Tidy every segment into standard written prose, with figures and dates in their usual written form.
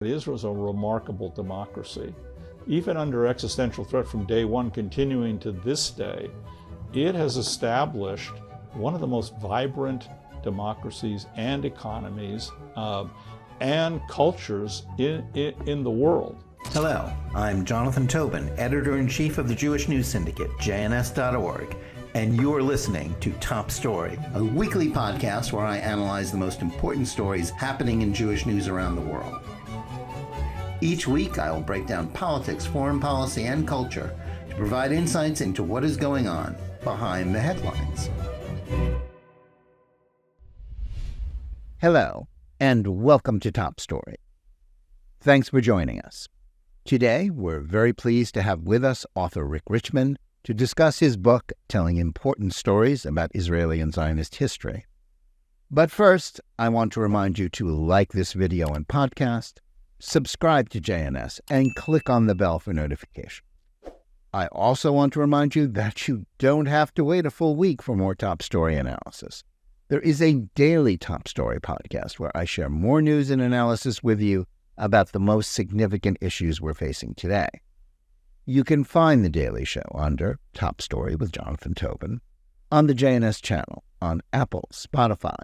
Israel is a remarkable democracy. Even under existential threat from day one, continuing to this day, it has established one of the most vibrant democracies and economies and cultures in the world. Hello, I'm Jonathan Tobin, editor-in-chief of the Jewish News Syndicate, JNS.org, and you're listening to Top Story, a weekly podcast where I analyze the most important stories happening in Jewish news around the world. Each week, I will break down politics, foreign policy, and culture to provide insights into what is going on behind the headlines. Hello, and welcome to Top Story. Thanks for joining us. Today, we're very pleased to have with us author Rick Richman to discuss his book, telling important stories about Israeli and Zionist history. But first, I want to remind you to like this video and podcast, subscribe to JNS, and click on the bell for notifications. I also want to remind you that you don't have to wait a full week for more Top Story analysis. There is a daily Top Story podcast where I share more news and analysis with you about the most significant issues we're facing today. You can find the daily show under Top Story with Jonathan Tobin on the JNS channel on Apple, Spotify,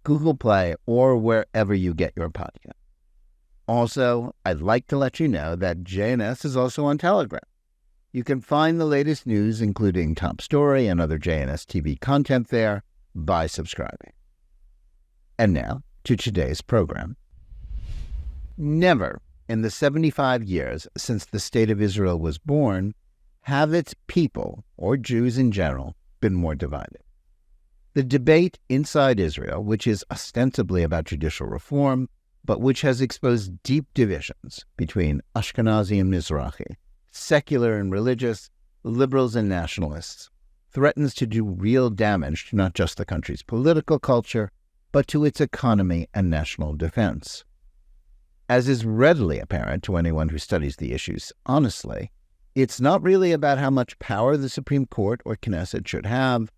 Google Play, or wherever you get your podcast. Also, I'd like to let you know that JNS is also on Telegram. You can find the latest news, including Top Story and other JNS TV content there, by subscribing. And now, to today's program. Never in the 75 years since the State of Israel was born have its people, or Jews in general, been more divided. The debate inside Israel, which is ostensibly about judicial reform, but which has exposed deep divisions between Ashkenazi and Mizrahi, secular and religious, liberals and nationalists, threatens to do real damage to not just the country's political culture, but to its economy and national defense. As is readily apparent to anyone who studies the issues honestly, it's not really about how much power the Supreme Court or Knesset should have,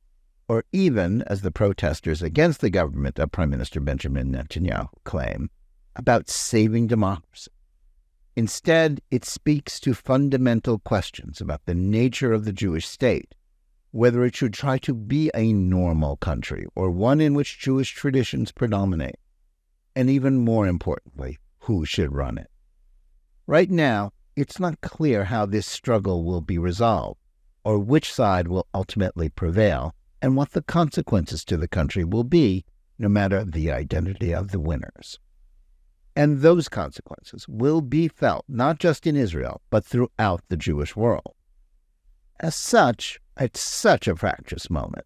or even, as the protesters against the government of Prime Minister Benjamin Netanyahu claim, about saving democracy. Instead, it speaks to fundamental questions about the nature of the Jewish state, whether it should try to be a normal country or one in which Jewish traditions predominate, and even more importantly, who should run it. Right now, it's not clear how this struggle will be resolved, or which side will ultimately prevail, and what the consequences to the country will be, no matter the identity of the winners. And those consequences will be felt not just in Israel, but throughout the Jewish world. As such, it's such a fractious moment.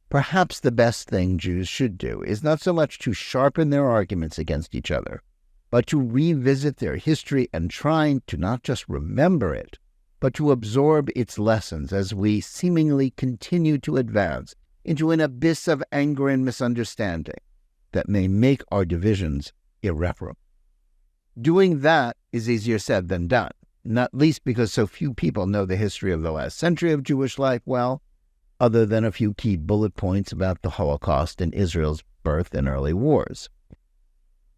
Perhaps the best thing Jews should do is not so much to sharpen their arguments against each other, but to revisit their history and trying to not just remember it, but to absorb its lessons as we seemingly continue to advance into an abyss of anger and misunderstanding that may make our divisions irreparable. Doing that is easier said than done, not least because so few people know the history of the last century of Jewish life well, other than a few key bullet points about the Holocaust and Israel's birth and early wars.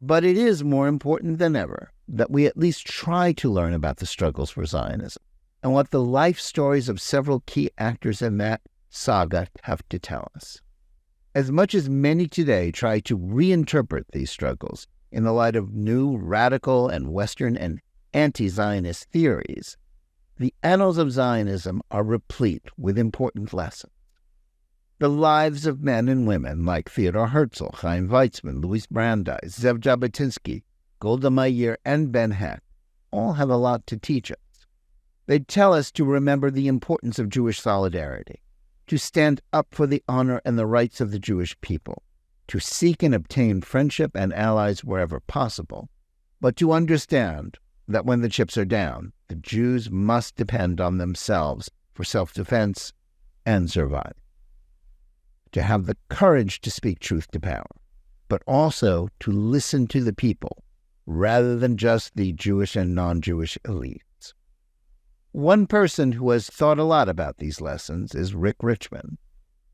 But it is more important than ever that we at least try to learn about the struggles for Zionism and what the life stories of several key actors in that saga have to tell us. As much as many today try to reinterpret these struggles in the light of new radical and Western and anti-Zionist theories, the annals of Zionism are replete with important lessons. The lives of men and women like Theodor Herzl, Chaim Weizmann, Louis Brandeis, Ze'ev Jabitinsky, Golda Meir, and Ben Hecht all have a lot to teach us. They tell us to remember the importance of Jewish solidarity, to stand up for the honor and the rights of the Jewish people, to seek and obtain friendship and allies wherever possible, but to understand that when the chips are down, the Jews must depend on themselves for self-defense and survival. To have the courage to speak truth to power, but also to listen to the people, rather than just the Jewish and non-Jewish elites. One person who has thought a lot about these lessons is Rick Richman,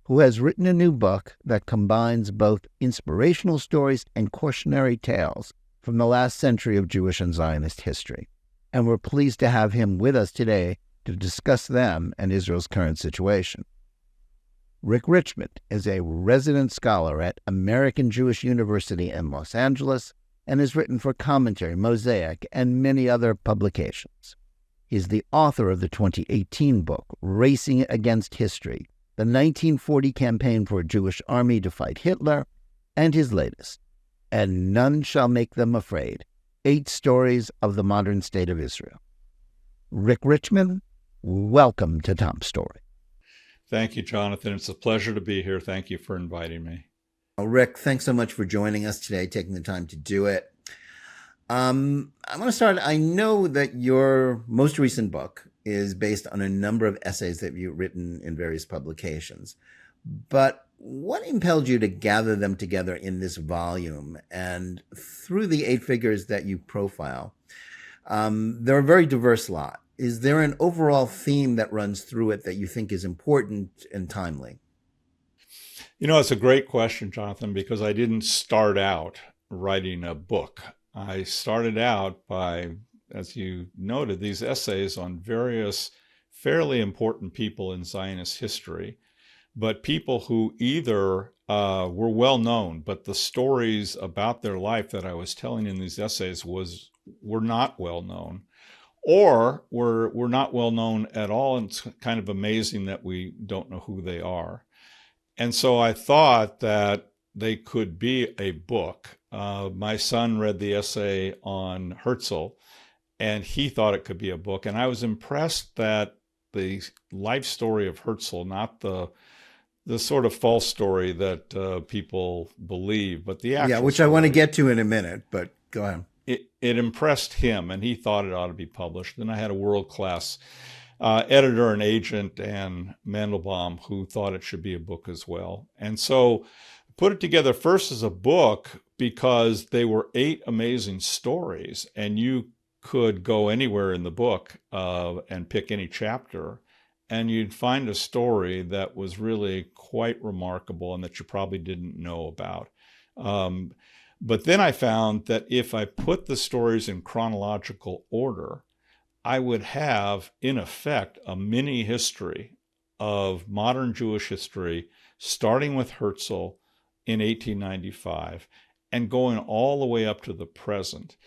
who has written a new book that combines both inspirational stories and cautionary tales from the last century of Jewish and Zionist history, and we're pleased to have him with us today to discuss them and Israel's current situation. Rick Richman is a resident scholar at American Jewish University in Los Angeles and has written for Commentary, Mosaic, and many other publications. He's the author of the 2018 book, Racing Against History, the 1940 Campaign for a Jewish Army to Fight Hitler, and his latest, And None Shall Make Them Afraid, 8 Stories of the Modern State of Israel. Rick Richman, welcome to Top Story. Thank you, Jonathan. It's a pleasure to be here. Thank you for inviting me. Well, Rick, thanks so much for joining us today, taking the time to do it. I want to start. I know that your most recent book is based on a number of essays that you've written in various publications. But what impelled you to gather them together in this volume? And through the 8 figures that you profile, they're a very diverse lot. Is there an overall theme that runs through it that you think is important and timely? You know, it's a great question, Jonathan, because I didn't start out writing a book. I started out by, as you noted, these essays on various fairly important people in Zionist history, but people who either were well known, but the stories about their life that I was telling in these essays were not well known, or were not well known at all. And it's kind of amazing that we don't know who they are. And so I thought that they could be a book. My son read the essay on Herzl, and he thought it could be a book. And I was impressed that the life story of Herzl, not the sort of false story that people believe, but the actual which story, I want to get to in a minute, but go ahead. It impressed him, and he thought it ought to be published. Then I had a world-class editor and agent, Ann Mandelbaum, who thought it should be a book as well. And so put it together first as a book because they were 8 amazing stories, and you could go anywhere in the book and pick any chapter, and you'd find a story that was really quite remarkable and that you probably didn't know about. But then I found that if I put the stories in chronological order, I would have, in effect, a mini history of modern Jewish history, starting with Herzl in 1895 and going all the way up to the present,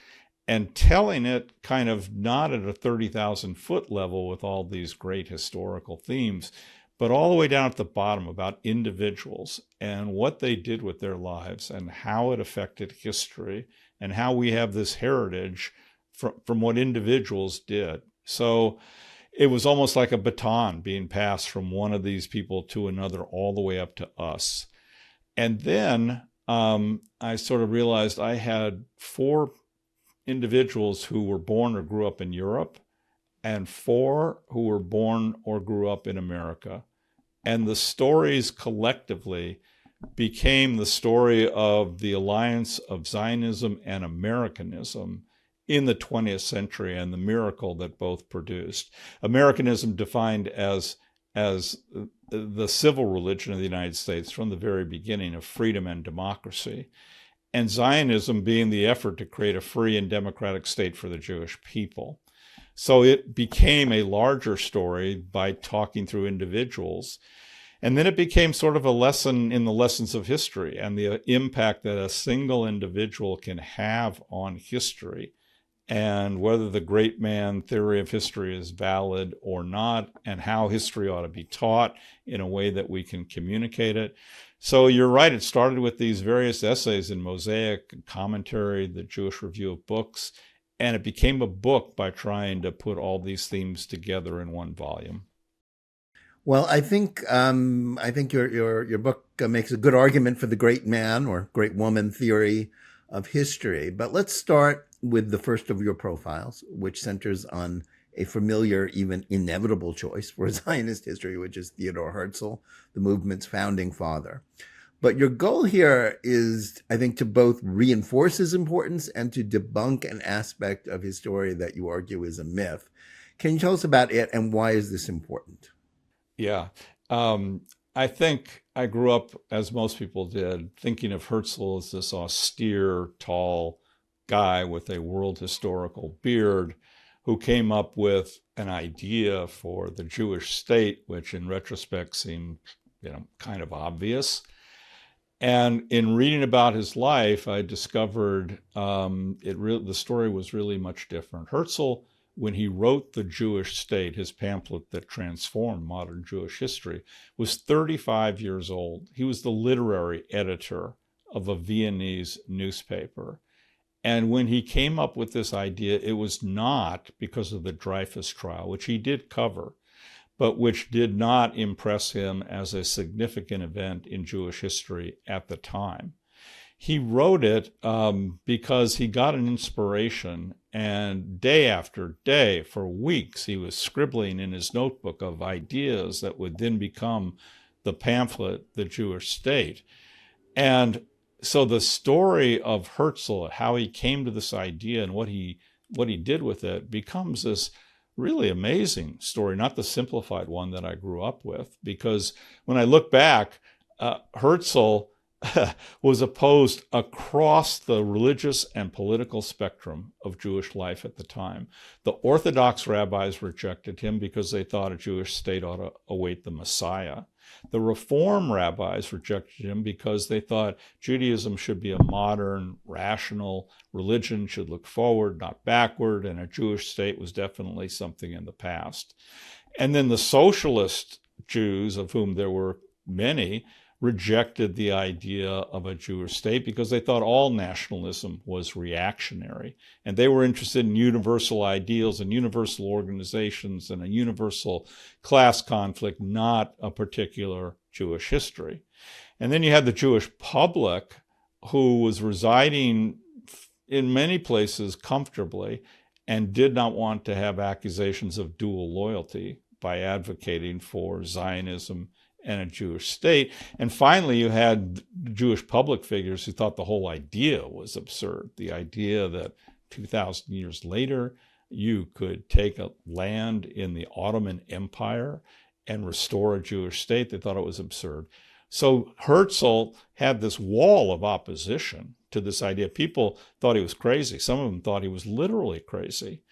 and telling it kind of not at a 30,000-foot level with all these great historical themes, but all the way down at the bottom about individuals and what they did with their lives and how it affected history and how we have this heritage from what individuals did. So it was almost like a baton being passed from one of these people to another all the way up to us. And then I sort of realized I had 4 individuals who were born or grew up in Europe and 4 who were born or grew up in America. And the stories collectively became the story of the alliance of Zionism and Americanism in the 20th century and the miracle that both produced. Americanism defined as the civil religion of the United States from the very beginning of freedom and democracy, and Zionism being the effort to create a free and democratic state for the Jewish people. So it became a larger story by talking through individuals. And then it became sort of a lesson in the lessons of history and the impact that a single individual can have on history, and whether the great man theory of history is valid or not, and how history ought to be taught in a way that we can communicate it. So you're right, it started with these various essays in Mosaic, Commentary, the Jewish Review of Books, and it became a book by trying to put all these themes together in one volume. Well, I think your book makes a good argument for the great man or great woman theory of history. But let's start with the first of your profiles, which centers on a familiar, even inevitable choice for Zionist history, which is Theodor Herzl, the movement's founding father. But your goal here is, I think, to both reinforce his importance and to debunk an aspect of his story that you argue is a myth. Can you tell us about it and why is this important? Yeah. I think I grew up, as most people did, thinking of Herzl as this austere, tall guy with a world historical beard who came up with an idea for the Jewish state, which in retrospect seemed, kind of obvious. And in reading about his life, I discovered the story was really much different. Herzl, when he wrote The Jewish State, his pamphlet that transformed modern Jewish history, was 35 years old. He was the literary editor of a Viennese newspaper. And when he came up with this idea, it was not because of the Dreyfus trial, which he did cover, but which did not impress him as a significant event in Jewish history at the time. He wrote it because he got an inspiration, and day after day, for weeks, he was scribbling in his notebook of ideas that would then become the pamphlet, The Jewish State. And so the story of Herzl, how he came to this idea and what he did with it, becomes this really amazing story, not the simplified one that I grew up with. Because when I look back, Herzl was opposed across the religious and political spectrum of Jewish life at the time. The Orthodox rabbis rejected him because they thought a Jewish state ought to await the Messiah. The Reform rabbis rejected him because they thought Judaism should be a modern, rational religion, should look forward, not backward, and a Jewish state was definitely something in the past. And then the socialist Jews, of whom there were many, rejected the idea of a Jewish state because they thought all nationalism was reactionary. And they were interested in universal ideals and universal organizations and a universal class conflict, not a particular Jewish history. And then you had the Jewish public, who was residing in many places comfortably and did not want to have accusations of dual loyalty by advocating for Zionism and a Jewish state. And finally, you had Jewish public figures who thought the whole idea was absurd. The idea that 2,000 years later, you could take a land in the Ottoman Empire and restore a Jewish state. They thought it was absurd. So Herzl had this wall of opposition to this idea. People thought he was crazy. Some of them thought he was literally crazy.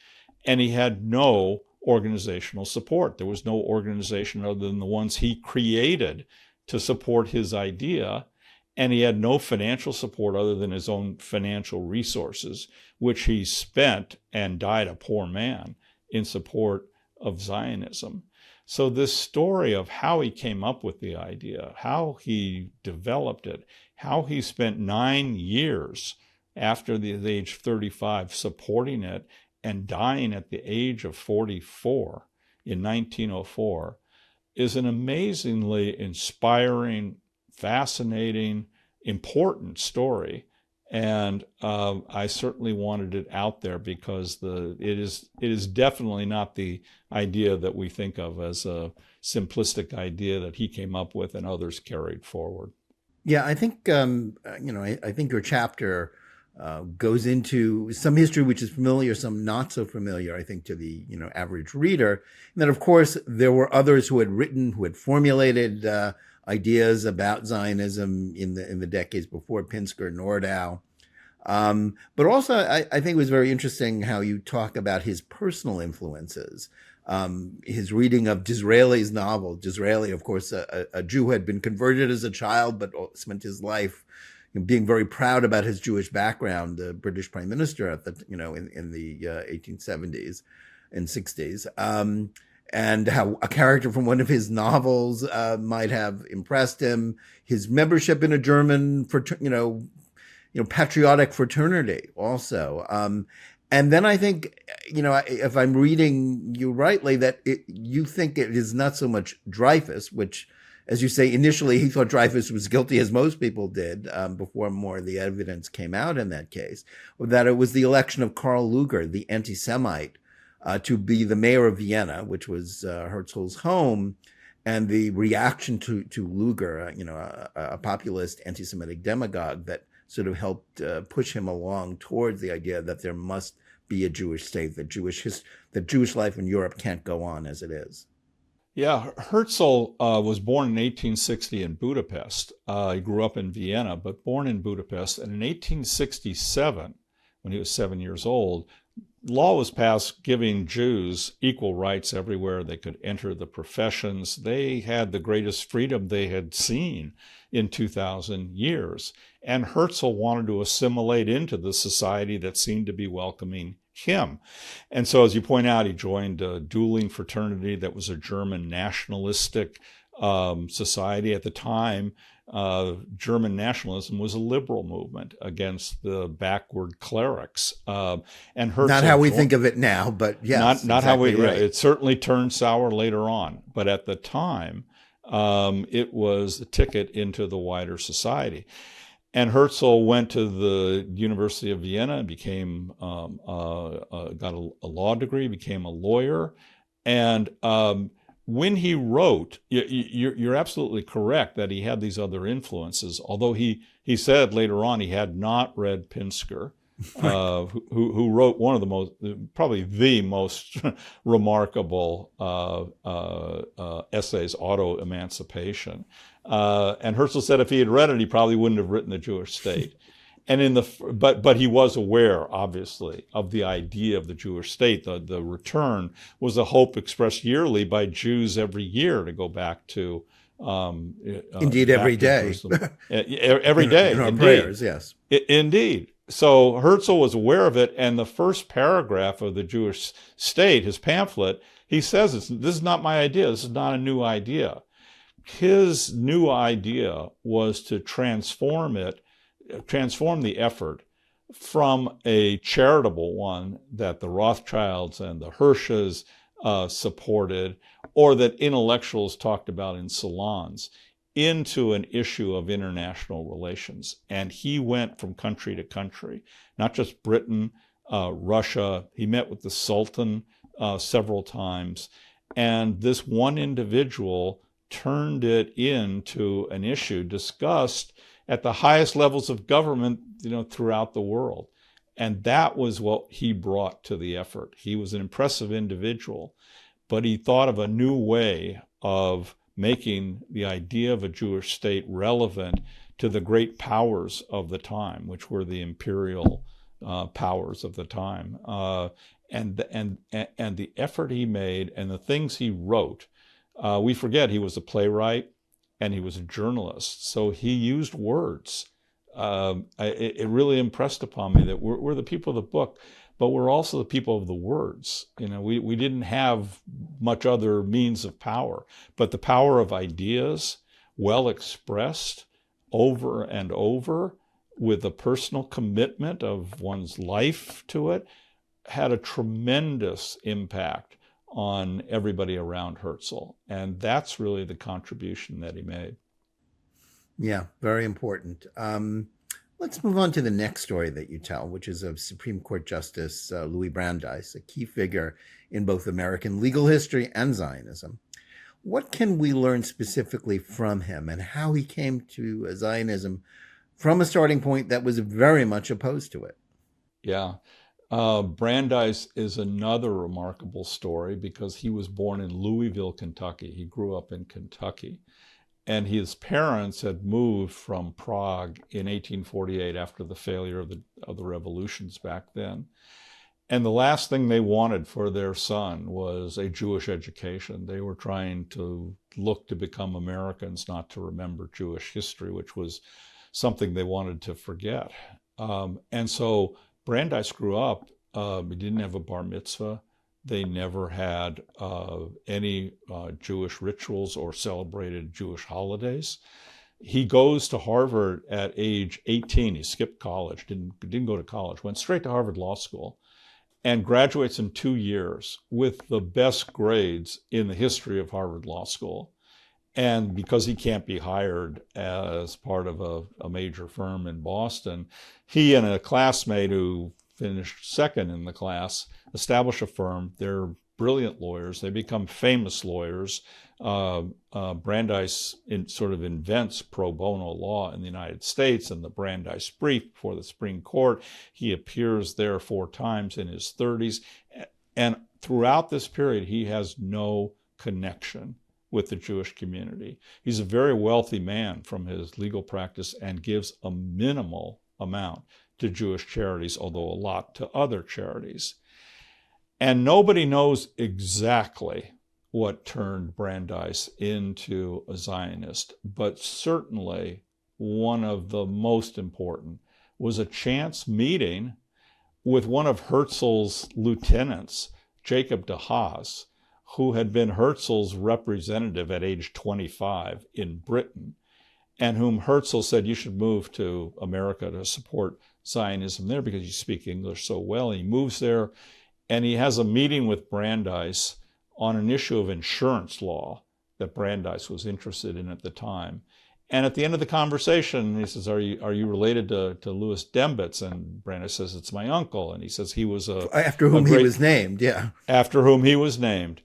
And he had no organizational support. There was no organization other than the ones he created to support his idea. And he had no financial support other than his own financial resources, which he spent and died a poor man in support of Zionism. So this story of how he came up with the idea, how he developed it, how he spent 9 years after the age of 35 supporting it, and dying at the age of 44 in 1904, is an amazingly inspiring, fascinating, important story. And I certainly wanted it out there because it is definitely not the idea that we think of as a simplistic idea that he came up with and others carried forward. Yeah, I think I think your chapter goes into some history which is familiar, some not so familiar, I think, to the average reader. And then, of course, there were others who had written, who had formulated ideas about Zionism in the decades before Pinsker, Nordau. But also, I think it was very interesting how you talk about his personal influences. His reading of Disraeli's novel. Disraeli, of course, a Jew who had been converted as a child, but spent his life being very proud about his Jewish background, the British Prime Minister at the in the 1870s and 60s, and how a character from one of his novels might have impressed him. His membership in a German patriotic fraternity also. And then I think, if I'm reading you rightly, that you think it is not so much Dreyfus, which, as you say, initially he thought Dreyfus was guilty, as most people did, before more of the evidence came out in that case, that it was the election of Karl Lueger, the anti-Semite, to be the mayor of Vienna, which was Herzl's home, and the reaction to Lueger, a populist anti-Semitic demagogue that sort of helped push him along towards the idea that there must be a Jewish state, that Jewish life in Europe can't go on as it is. Yeah, Herzl was born in 1860 in Budapest. He grew up in Vienna, but born in Budapest. And in 1867, when he was 7 years old, law was passed giving Jews equal rights everywhere. They could enter the professions. They had the greatest freedom they had seen in 2,000 years. And Herzl wanted to assimilate into the society that seemed to be welcoming him. And so, as you point out, he joined a dueling fraternity that was a German nationalistic society. At the time, German nationalism was a liberal movement against the backward clerics. And Herzl, not how we think of it now, but yes, not how we. right. It certainly turned sour later on, but at the time, it was a ticket into the wider society. And Herzl went to the University of Vienna and became got a law degree, became a lawyer, and when he wrote, you're absolutely correct that he had these other influences, although he said later on he had not read Pinsker, who wrote one of the most, probably the most remarkable essays, Auto-Emancipation. And Herzl said if he had read it, he probably wouldn't have written The Jewish State. And but he was aware, obviously, of the idea of the Jewish state. The return was a hope expressed yearly by Jews every year to go back to. Indeed, every day. Every day. In our indeed. prayers, yes. Indeed. So Herzl was aware of it, and the first paragraph of the Jewish state, his pamphlet, he says, "This is not my idea. This is not a new idea." His new idea was to transform the effort from a charitable one that the Rothschilds and the Hirsches supported, or that intellectuals talked about in salons, into an issue of international relations. And he went from country to country, not just Britain, Russia. He met with the Sultan several times. And this one individual turned it into an issue discussed at the highest levels of government, throughout the world. And that was what he brought to the effort. He was an impressive individual, but he thought of a new way of making the idea of a Jewish state relevant to the great powers of the time, which were the imperial powers of the time. And the effort he made and the things he wrote, we forget he was a playwright and he was a journalist. So he used words. It really impressed upon me that we're the people of the book, but we're also the people of the words. We didn't have much other means of power, but the power of ideas, well expressed over and over, with a personal commitment of one's life to it, had a tremendous impact on everybody around Herzl. And that's really the contribution that he made. Yeah, very important. Let's move on to the next story that you tell, which is of Supreme Court Justice Louis Brandeis, a key figure in both American legal history and Zionism. What can we learn specifically from him and how he came to Zionism from a starting point that was very much opposed to it? Yeah. Brandeis is another remarkable story because he was born in Louisville, Kentucky. He grew up in Kentucky. And his parents had moved from Prague in 1848 after the failure of the revolutions back then. And the last thing they wanted for their son was a Jewish education. They were trying to look to become Americans, not to remember Jewish history, which was something they wanted to forget. And so Brandeis grew up, he didn't have a bar mitzvah. They never had any Jewish rituals or celebrated Jewish holidays. He goes to Harvard at age 18. He skipped college, didn't go to college, went straight to Harvard Law School, and graduates in 2 years with the best grades in the history of Harvard Law School. And because he can't be hired as part of a major firm in Boston, he and a classmate who finished second in the class establish a firm. They're brilliant lawyers. They become famous lawyers. Brandeis sort of invents pro bono law in the United States and the Brandeis Brief before the Supreme Court. He appears there 4 times in his 30s. And throughout this period, he has no connection with the Jewish community. He's a very wealthy man from his legal practice and gives a minimal amount to Jewish charities, although a lot to other charities. And nobody knows exactly what turned Brandeis into a Zionist, but certainly one of the most important was a chance meeting with one of Herzl's lieutenants, Jacob de Haas, who had been Herzl's representative at age 25 in Britain, and whom Herzl said, you should move to America to support Zionism there because you speak English so well. And he moves there, and he has a meeting with Brandeis on an issue of insurance law that Brandeis was interested in at the time. And at the end of the conversation, he says, are you related to Louis Dembitz? And Brandeis says, it's my uncle. And he says he was after whom he was named, yeah. After whom he was named.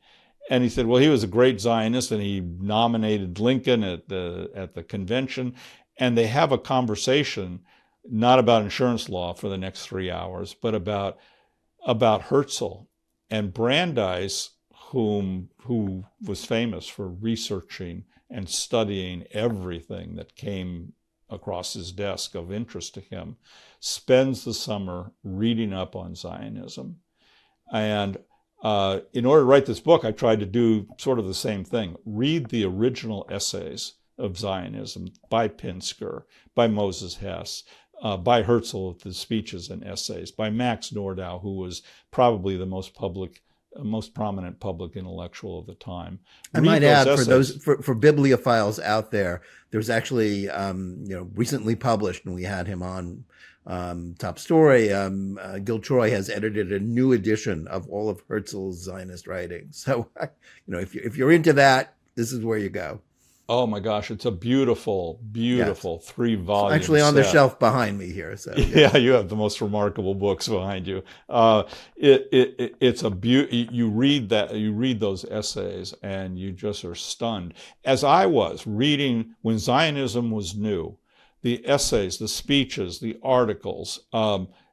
And he said, well, he was a great Zionist, and he nominated Lincoln at the convention. And they have a conversation, not about insurance law for the next 3 hours, but about Herzl. And Brandeis, who was famous for researching and studying everything that came across his desk of interest to him, spends the summer reading up on Zionism. And in order to write this book, I tried to do sort of the same thing. Read the original essays of Zionism by Pinsker, by Moses Hess, by Herzl, the speeches and essays, by Max Nordau, who was probably the most prominent public intellectual of the time. I might add, for bibliophiles out there, there's actually recently published, and we had him on Top Story. Gil Troy has edited a new edition of all of Herzl's Zionist writings. So, if you're into that, this is where you go. Oh my gosh, it's a beautiful, beautiful 3-volume actually on set. the shelf behind me here. So yeah, you have the most remarkable books behind you. It's a beauty. You read those essays, and you just are stunned. As I was reading when Zionism was new, the essays, the speeches, the articles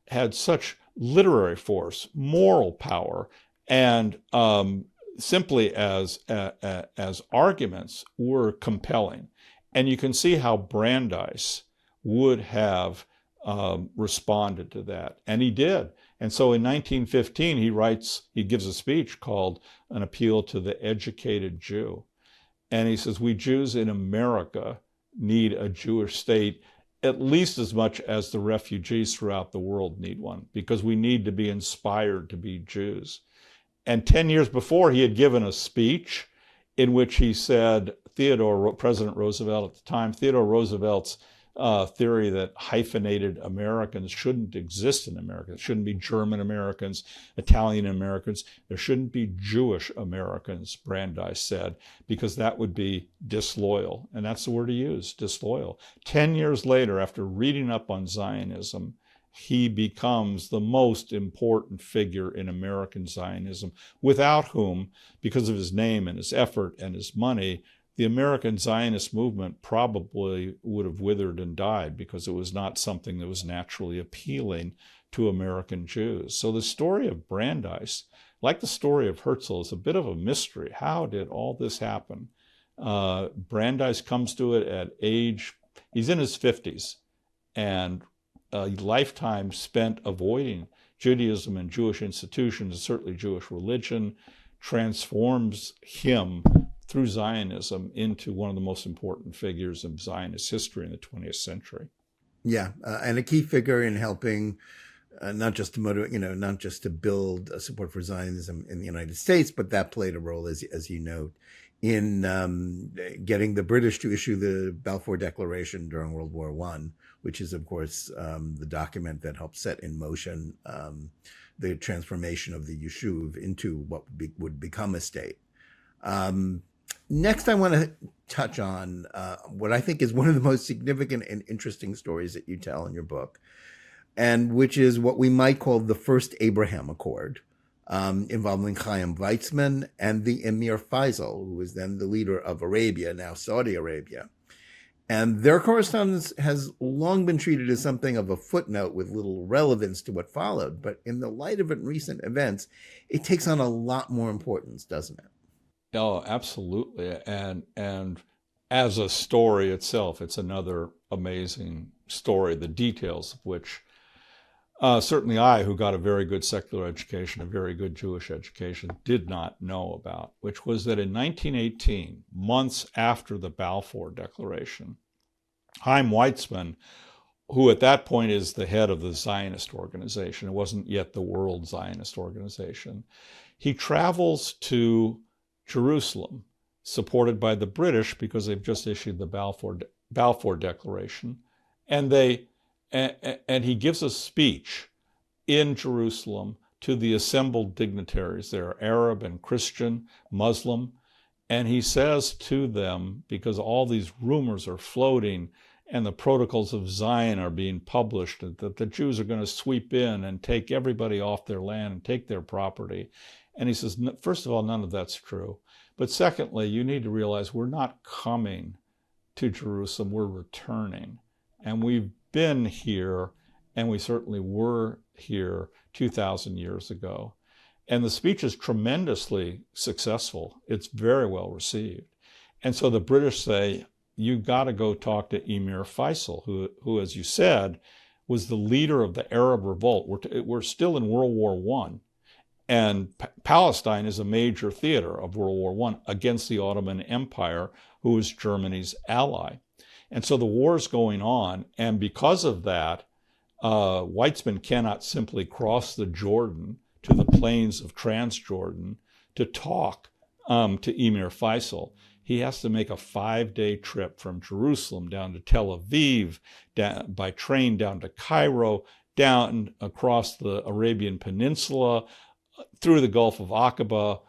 had such literary force, moral power, and simply as arguments were compelling. And you can see how Brandeis would have responded to that. And he did. And so in 1915, he gives a speech called An Appeal to the Educated Jew. And he says, we Jews in America need a Jewish state at least as much as the refugees throughout the world need one, because we need to be inspired to be Jews. And 10 years before, he had given a speech in which he said, President Roosevelt at the time, Theodore Roosevelt's theory that hyphenated Americans shouldn't exist in America. It shouldn't be German Americans, Italian Americans. There shouldn't be Jewish Americans, Brandeis said, because that would be disloyal. And that's the word he used, disloyal. 10 years later, after reading up on Zionism, he becomes the most important figure in American Zionism, without whom, because of his name and his effort and his money, the American Zionist movement probably would have withered and died, because it was not something that was naturally appealing to American Jews. So the story of Brandeis, like the story of Herzl, is a bit of a mystery. How did all this happen? Brandeis comes to it he's in his 50s, and a lifetime spent avoiding Judaism and Jewish institutions, and certainly Jewish religion, transforms him through Zionism into one of the most important figures of Zionist history in the 20th century. Yeah, and a key figure in helping not just to motivate, not just to build support for Zionism in the United States, but that played a role, as you note, in getting the British to issue the Balfour Declaration during World War I, which is, of course, the document that helped set in motion the transformation of the Yishuv into what would become a state. Next, I want to touch on what I think is one of the most significant and interesting stories that you tell in your book, and which is what we might call the First Abraham Accord, involving Chaim Weizmann and the Emir Faisal, who was then the leader of Arabia, now Saudi Arabia. And their correspondence has long been treated as something of a footnote with little relevance to what followed. But in the light of recent events, it takes on a lot more importance, doesn't it? Oh, absolutely. And as a story itself, it's another amazing story, the details of which certainly I, who got a very good secular education, a very good Jewish education, did not know about, which was that in 1918, months after the Balfour Declaration, Chaim Weizmann, who at that point is the head of the Zionist organization, it wasn't yet the World Zionist Organization, he travels to Jerusalem, supported by the British because they've just issued the Balfour Declaration, and he gives a speech in Jerusalem to the assembled dignitaries there, Arab and Christian, Muslim, and he says to them, because all these rumors are floating and the protocols of Zion are being published, that the Jews are going to sweep in and take everybody off their land and take their property. And he says, first of all, none of that's true. But secondly, you need to realize we're not coming to Jerusalem, we're returning. And we've been here, and we certainly were here 2,000 years ago. And the speech is tremendously successful. It's very well received. And so the British say, you got to go talk to Emir Faisal, who, as you said, was the leader of the Arab revolt. We're still in World War I, and Palestine is a major theater of World War I against the Ottoman Empire, who was Germany's ally. And so the war's going on, and because of that, Weizmann cannot simply cross the Jordan to the plains of Transjordan to talk to Emir Faisal. He has to make a 5-day trip from Jerusalem down to Tel Aviv, by train down to Cairo, down across the Arabian Peninsula, through the Gulf of Aqaba,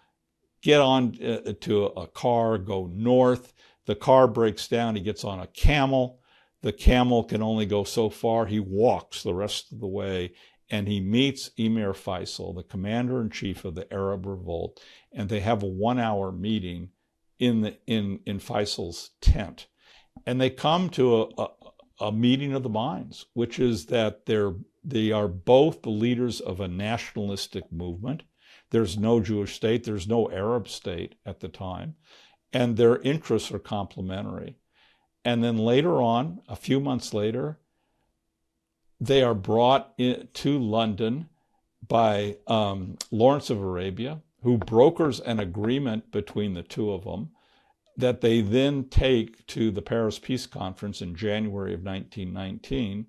get on to a car, go north. The car breaks down, he gets on a camel. The camel can only go so far. He walks the rest of the way, and he meets Emir Faisal, the commander-in-chief of the Arab revolt, and they have a 1-hour meeting in Faisal's tent. And they come to a meeting of the minds, which is that they are both the leaders of a nationalistic movement. There's no Jewish state, there's no Arab state at the time, and their interests are complementary. And then later on, a few months later, they are brought to London by Lawrence of Arabia, who brokers an agreement between the two of them that they then take to the Paris Peace Conference in January of 1919,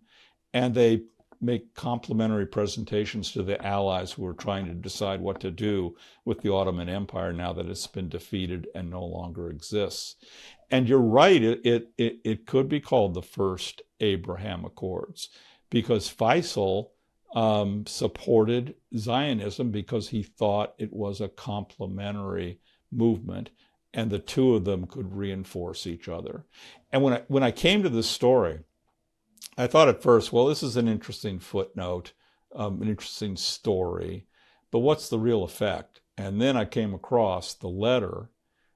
and they make complimentary presentations to the Allies who are trying to decide what to do with the Ottoman Empire now that it's been defeated and no longer exists. And you're right, it could be called the first Abraham Accords, because Faisal supported Zionism because he thought it was a complementary movement, and the two of them could reinforce each other. And when I came to this story, I thought at first, well, this is an interesting footnote, an interesting story, but what's the real effect? And then I came across the letter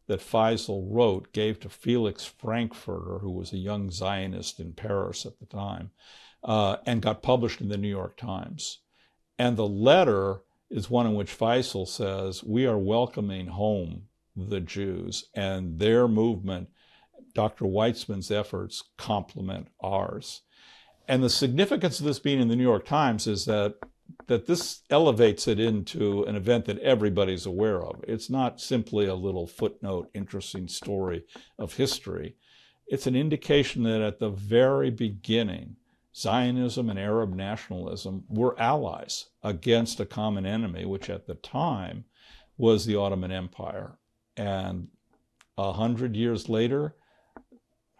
that Faisal wrote, gave to Felix Frankfurter, who was a young Zionist in Paris at the time, and got published in the New York Times. And the letter is one in which Faisal says, we are welcoming home the Jews, and their movement, Dr. Weizmann's efforts, complement ours. And the significance of this being in the New York Times is that this elevates it into an event that everybody's aware of. It's not simply a little footnote, interesting story of history. It's an indication that at the very beginning, Zionism and Arab nationalism were allies against a common enemy, which at the time was the Ottoman Empire. And 100 years later,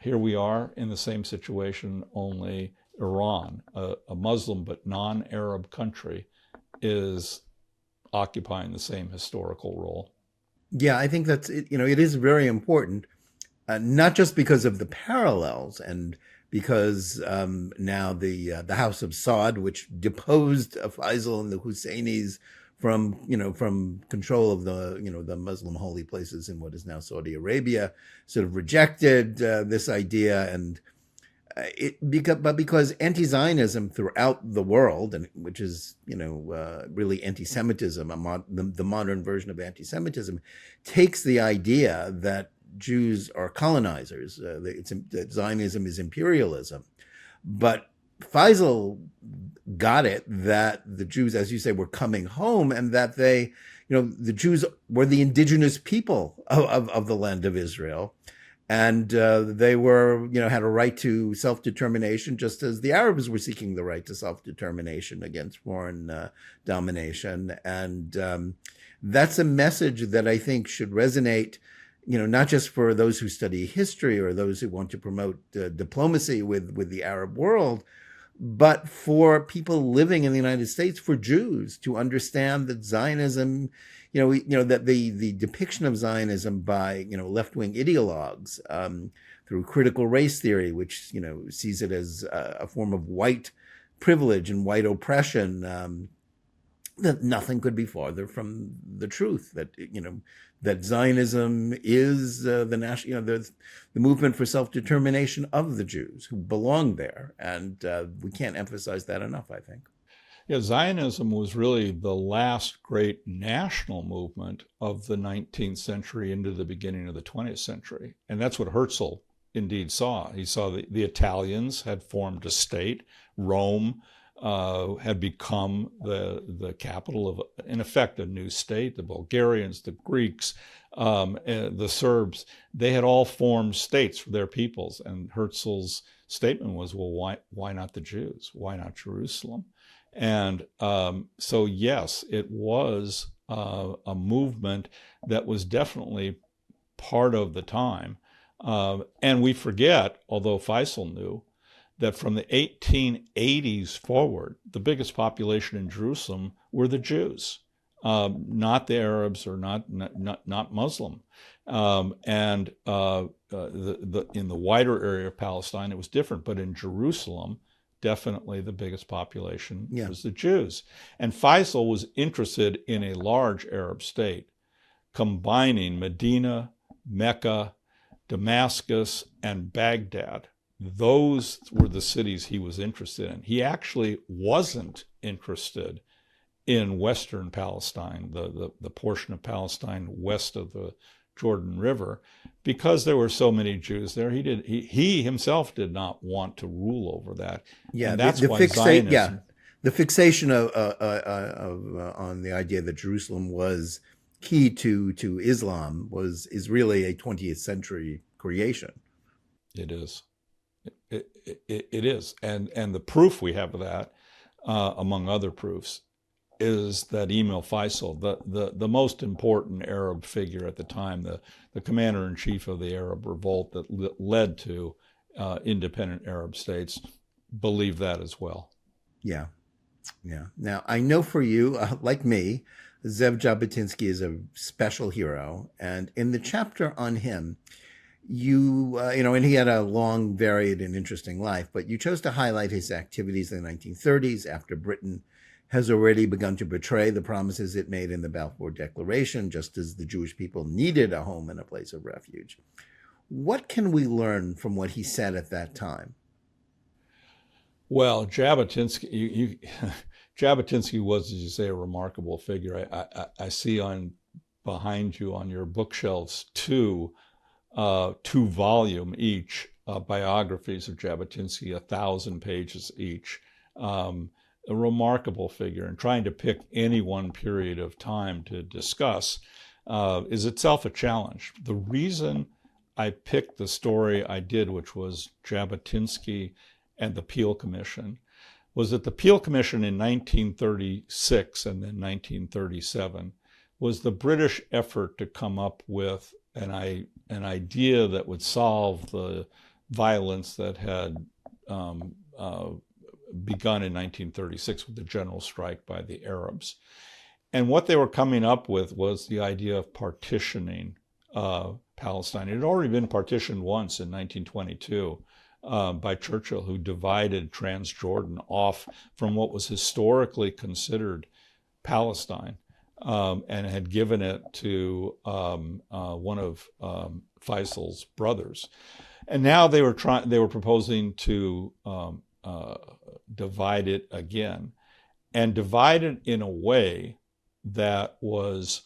here we are in the same situation, only Iran, a Muslim but non-Arab country, is occupying the same historical role. Yeah, I think that's it. It is very important, not just because of the parallels and because now the House of Saud, which deposed Faisal and the Husseinis from control of the Muslim holy places in what is now Saudi Arabia, sort of rejected this idea, and because anti-Zionism throughout the world, and which is really anti-Semitism, the modern version of anti-Semitism, takes the idea that Jews are colonizers, that Zionism is imperialism, but Faisal got it that the Jews, as you say, were coming home, and that they, the Jews were the indigenous people of the land of Israel. And they were, had a right to self-determination, just as the Arabs were seeking the right to self-determination against foreign domination. And that's a message that I think should resonate, not just for those who study history or those who want to promote diplomacy with the Arab world, but for people living in the United States, for Jews to understand that Zionism, that the depiction of Zionism by, left-wing ideologues through critical race theory, which, sees it as a form of white privilege and white oppression, that nothing could be farther from the truth. That that Zionism is the national, the movement for self-determination of the Jews who belong there, and we can't emphasize that enough, I think. Yeah, Zionism was really the last great national movement of the 19th century into the beginning of the 20th century, and that's what Herzl indeed saw. He saw the Italians had formed a state. Rome had become the capital of, in effect, a new state. The Bulgarians, the Greeks, the Serbs, they had all formed states for their peoples. And Herzl's statement was, well, why not the Jews? Why not Jerusalem? And so, yes, it was a movement that was definitely part of the time. And we forget, although Faisal knew, that from the 1880s forward, the biggest population in Jerusalem were the Jews, not the Arabs or not Muslim. In the wider area of Palestine, it was different, but in Jerusalem, definitely the biggest population was the Jews. And Faisal was interested in a large Arab state, combining Medina, Mecca, Damascus, and Baghdad. Those were the cities he was interested in. He actually wasn't interested in Western Palestine, the portion of Palestine west of the Jordan River, because there were so many Jews there. He himself did not want to rule over that. Yeah, and that's why Zionism. Yeah, the fixation of on the idea that Jerusalem was key to Islam is really a 20th century creation. It is. It is, and the proof we have of that, among other proofs, is that Emil Faisal, the most important Arab figure at the time, the commander-in-chief of the Arab revolt that led to independent Arab states, believed that as well. Yeah. Now, I know for you, like me, Ze'ev Jabitinsky is a special hero, and in the chapter on him, and he had a long, varied, and interesting life, but you chose to highlight his activities in the 1930s after Britain has already begun to betray the promises it made in the Balfour Declaration, just as the Jewish people needed a home and a place of refuge. What can we learn from what he said at that time? Well, Jabatinsky was, as you say, a remarkable figure. I see behind you on your bookshelves two volume each biographies of Jabatinsky, 1,000 pages each. A remarkable figure, and trying to pick any one period of time to discuss is itself a challenge. The reason I picked the story I did, which was Jabatinsky and the Peel Commission, was that the Peel Commission in 1936 and then 1937 was the British effort to come up with an idea that would solve the violence that had begun in 1936 with the general strike by the Arabs. And what they were coming up with was the idea of partitioning Palestine. It had already been partitioned once in 1922 by Churchill, who divided Transjordan off from what was historically considered Palestine, and had given it to one of Faisal's brothers. And now they were proposing to divide it again, and divide it in a way that was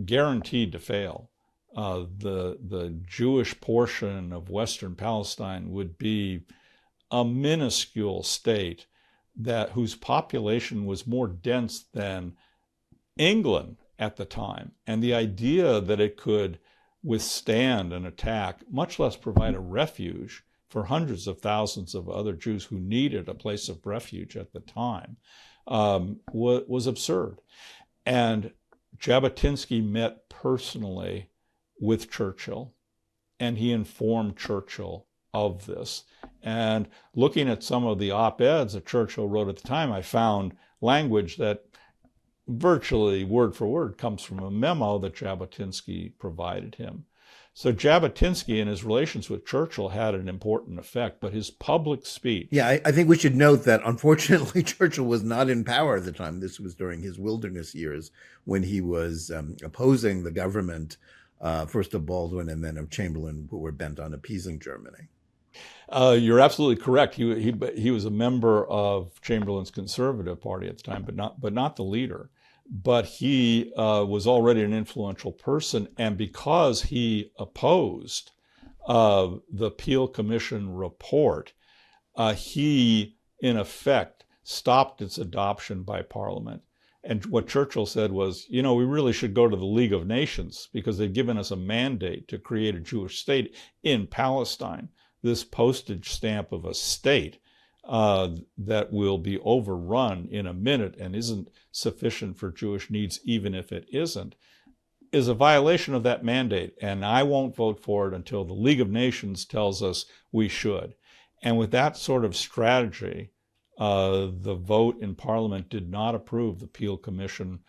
guaranteed to fail. The Jewish portion of Western Palestine would be a minuscule state whose population was more dense than England at the time. And the idea that it could withstand an attack, much less provide a refuge for hundreds of thousands of other Jews who needed a place of refuge at the time, was absurd. And Jabatinsky met personally with Churchill, and he informed Churchill of this. And looking at some of the op-eds that Churchill wrote at the time, I found language that virtually word for word comes from a memo that Jabatinsky provided him. So Jabatinsky and his relations with Churchill had an important effect, but his public speech... Yeah, I think we should note that, unfortunately, Churchill was not in power at the time. This was during his wilderness years when he was opposing the government, first of Baldwin and then of Chamberlain, who were bent on appeasing Germany. You're absolutely correct. He was a member of Chamberlain's Conservative Party at the time, but not the leader. But he was already an influential person, and because he opposed the Peel Commission report, he, in effect, stopped its adoption by Parliament. And what Churchill said was, we really should go to the League of Nations because they've given us a mandate to create a Jewish state in Palestine. This postage stamp of a state that will be overrun in a minute and isn't sufficient for Jewish needs, even if it isn't, is a violation of that mandate. And I won't vote for it until the League of Nations tells us we should. And with that sort of strategy, the vote in Parliament did not approve the Peel Commission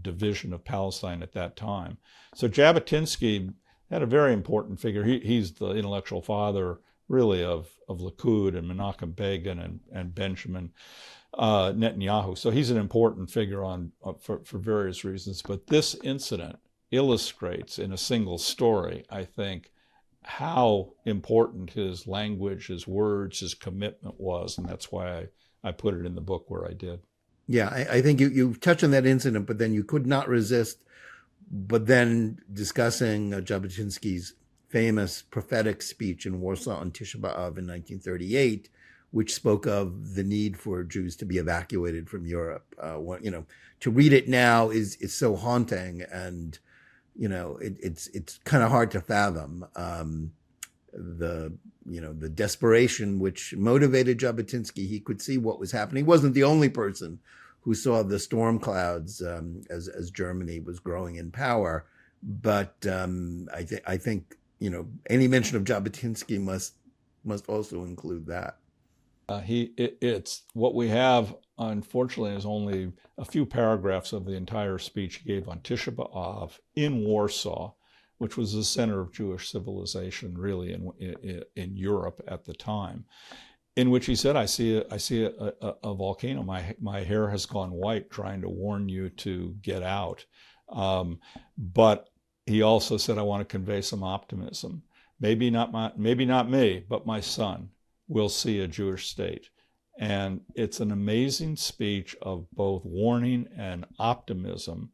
division of Palestine at that time. So Jabatinsky had a very important figure. He's the intellectual father, really, of Likud and Menachem Begin and Benjamin Netanyahu. So he's an important figure for various reasons. But this incident illustrates in a single story, I think, how important his language, his words, his commitment was. And that's why I put it in the book where I did. Yeah, I think you touched on that incident, but then you could not resist but then discussing Jabatinsky's famous prophetic speech in Warsaw on Tisha B'Av in 1938, which spoke of the need for Jews to be evacuated from Europe. To read it now is so haunting, and it's kind of hard to fathom the desperation which motivated Jabatinsky. He could see what was happening. He wasn't the only person who saw the storm clouds as Germany was growing in power. But I think any mention of Jabatinsky must also include that. It's what we have, unfortunately, is only a few paragraphs of the entire speech he gave on Tisha B'Av in Warsaw, which was the center of Jewish civilization, really, in Europe at the time, in which he said, I see a volcano. My hair has gone white trying to warn you to get out. But he also said, I want to convey some optimism. Maybe not me, but my son will see a Jewish state. And it's an amazing speech of both warning and optimism,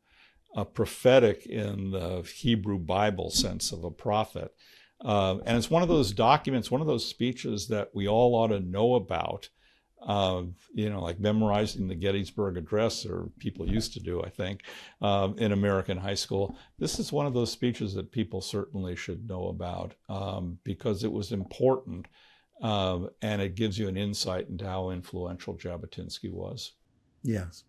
prophetic in the Hebrew Bible sense of a prophet. And it's one of those documents, one of those speeches that we all ought to know about, like memorizing the Gettysburg Address, or people used to do, I think, in American high school. This is one of those speeches that people certainly should know about because it was important, and it gives you an insight into how influential Jabatinsky was. Yes.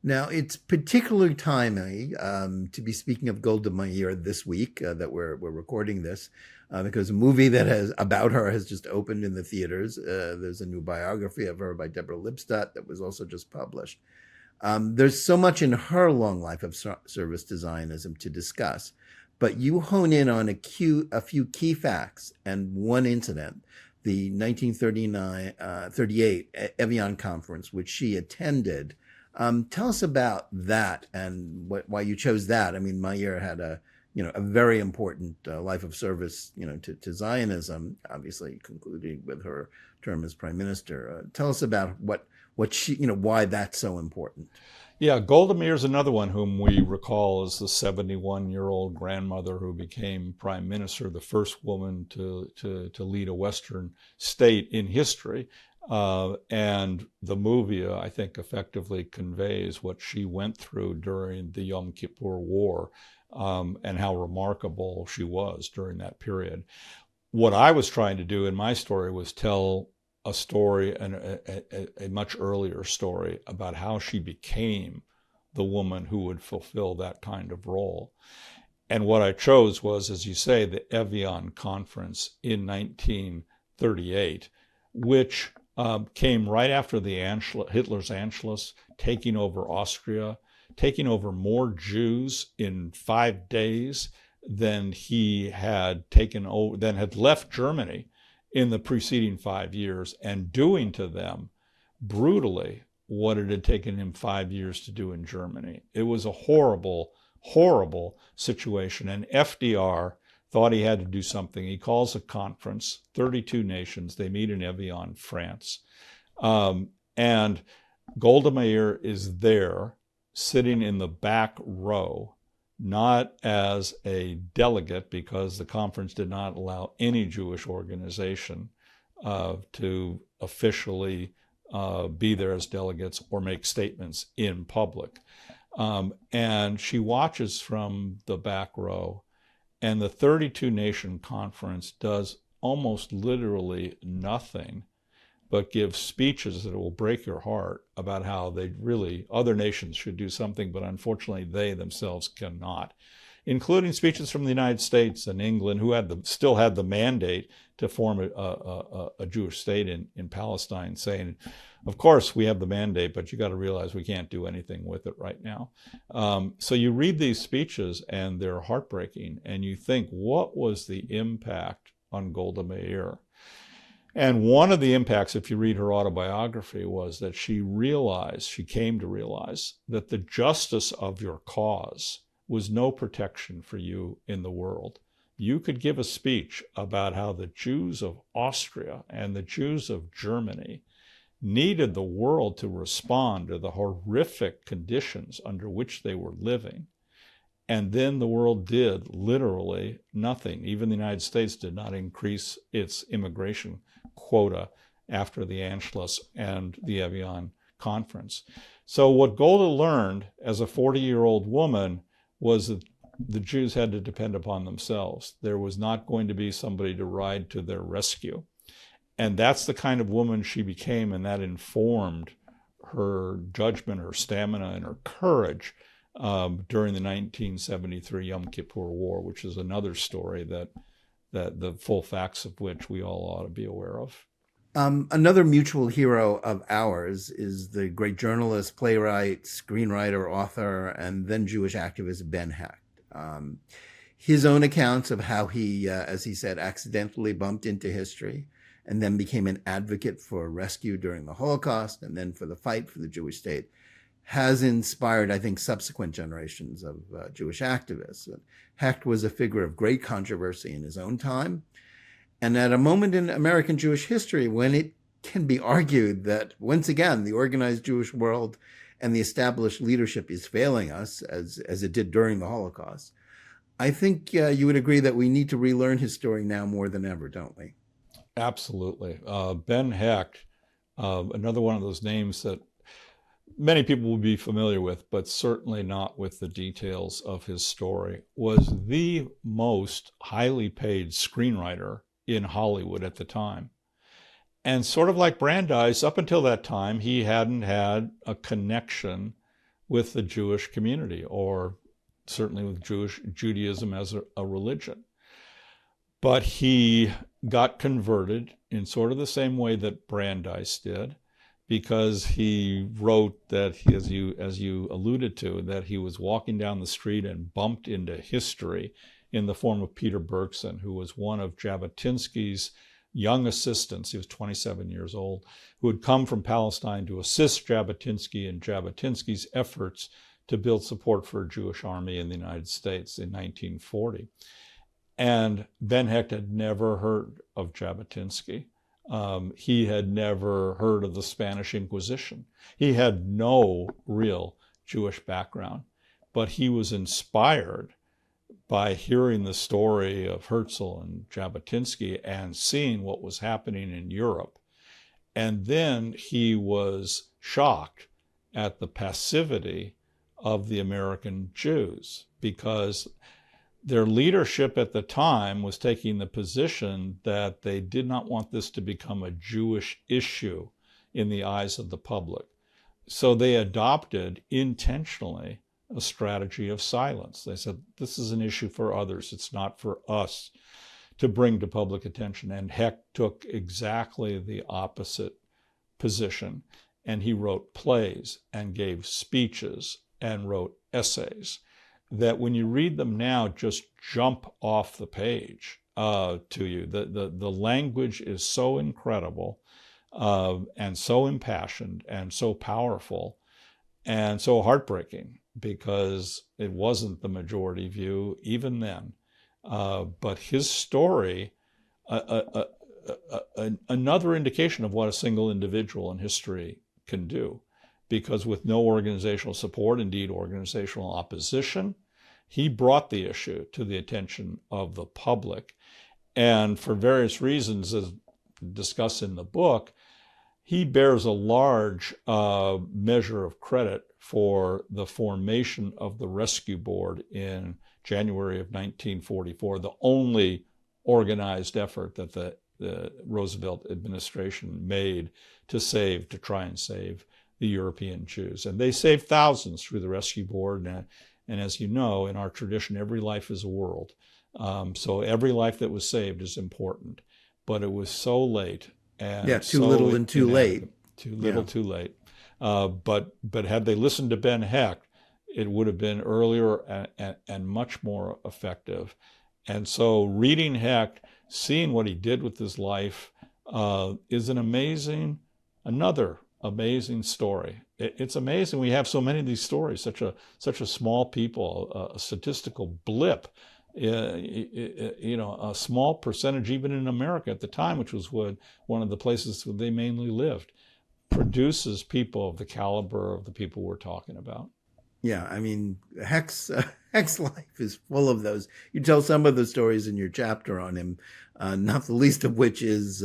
Now, it's particularly timely to be speaking of Golda Meir this week that we're recording this, because a movie about her has just opened in the theaters. There's a new biography of her by Deborah Lipstadt that was also just published. There's so much in her long life of service to Zionism to discuss, but you hone in on a few key facts and one incident, the 1938 Evian conference, which she attended. Tell us about that and why you chose that. I mean, Meir had a very important life of service, to Zionism, obviously concluding with her term as prime minister. Tell us about what she, why that's so important. Yeah, Golda Meir is another one whom we recall as the 71-year-old grandmother who became prime minister, the first woman to lead a Western state in history. And the movie, I think, effectively conveys what she went through during the Yom Kippur War, and how remarkable she was during that period. What I was trying to do in my story was tell a story, and a much earlier story, about how she became the woman who would fulfill that kind of role. And what I chose was, as you say, the Evian Conference in 1938, which came right after the Hitler's Anschluss, taking over Austria, taking over more Jews in 5 days than he had taken over, than had left Germany in the preceding 5 years, and doing to them brutally what it had taken him 5 years to do in Germany. It was a horrible, horrible situation. And FDR thought he had to do something. He calls a conference, 32 nations. They meet in Evian, France. And Golda Meir is there, sitting in the back row, not as a delegate, because the conference did not allow any Jewish organization to officially be there as delegates or make statements in public. And she watches from the back row, and the 32-nation conference does almost literally nothing but give speeches that will break your heart about how other nations should do something, but unfortunately they themselves cannot, including speeches from the United States and England, who still had the mandate to form a Jewish state in Palestine, saying, of course we have the mandate, but you got to realize we can't do anything with it right now. So you read these speeches and they're heartbreaking, and you think, what was the impact on Golda Meir? And one of the impacts, if you read her autobiography, was that she came to realize that the justice of your cause was no protection for you in the world. You could give a speech about how the Jews of Austria and the Jews of Germany needed the world to respond to the horrific conditions under which they were living. And then the world did literally nothing. Even the United States did not increase its immigration quota after the Anschluss and the Evian Conference. So what Golda learned as a 40-year-old woman was that the Jews had to depend upon themselves. There was not going to be somebody to ride to their rescue. And that's the kind of woman she became, and that informed her judgment, her stamina, and her courage during the 1973 Yom Kippur War, which is another story that the full facts of which we all ought to be aware of. Another mutual hero of ours is the great journalist, playwright, screenwriter, author, and then Jewish activist Ben Hecht. His own accounts of how he, as he said, accidentally bumped into history and then became an advocate for rescue during the Holocaust and then for the fight for the Jewish state has inspired, I think, subsequent generations of Jewish activists. Hecht was a figure of great controversy in his own time, and at a moment in American Jewish history when it can be argued that, once again, the organized Jewish world and the established leadership is failing us, as it did during the Holocaust, I think you would agree that we need to relearn his story now more than ever, don't we? Absolutely. Ben Hecht, another one of those names that many people will be familiar with, but certainly not with the details of his story, was the most highly paid screenwriter in Hollywood at the time. And sort of like Brandeis, up until that time, he hadn't had a connection with the Jewish community, or certainly with Judaism as a religion. But he got converted in sort of the same way that Brandeis did, because he wrote that, as you alluded to, that he was walking down the street and bumped into history in the form of Peter Bergson, who was one of Jabatinsky's young assistants. He was 27 years old, who had come from Palestine to assist Jabatinsky in Jabatinsky's efforts to build support for a Jewish army in the United States in 1940. And Ben Hecht had never heard of Jabatinsky. He had never heard of the Spanish Inquisition. He had no real Jewish background, but he was inspired by hearing the story of Herzl and Jabatinsky and seeing what was happening in Europe. And then he was shocked at the passivity of the American Jews, because their leadership at the time was taking the position that they did not want this to become a Jewish issue in the eyes of the public. So they adopted intentionally a strategy of silence. They said, this is an issue for others. It's not for us to bring to public attention. And Hecht took exactly the opposite position. And he wrote plays and gave speeches and wrote essays that when you read them now just jump off the page to you. The language is so incredible and so impassioned and so powerful and so heartbreaking, because it wasn't the majority view even then. But his story, another indication of what a single individual in history can do, because with no organizational support, indeed organizational opposition, he brought the issue to the attention of the public. And for various reasons, as discussed in the book, he bears a large measure of credit for the formation of the Rescue Board in January of 1944, the only organized effort that the Roosevelt administration made to try and save the European Jews. And they saved thousands through the Rescue Board. And as you know, in our tradition, every life is a world. So every life that was saved is important. But it was so late. And too little and too late. Too little, too late. But had they listened to Ben Hecht, it would have been earlier and much more effective. And so reading Hecht, seeing what he did with his life, is another amazing story. It's amazing we have so many of these stories, such a small people, a statistical blip, a small percentage even in America at the time, which was one of the places where they mainly lived, produces people of the caliber of the people we're talking about. Yeah, I mean, Hecht's life is full of those. You tell some of the stories in your chapter on him, not the least of which is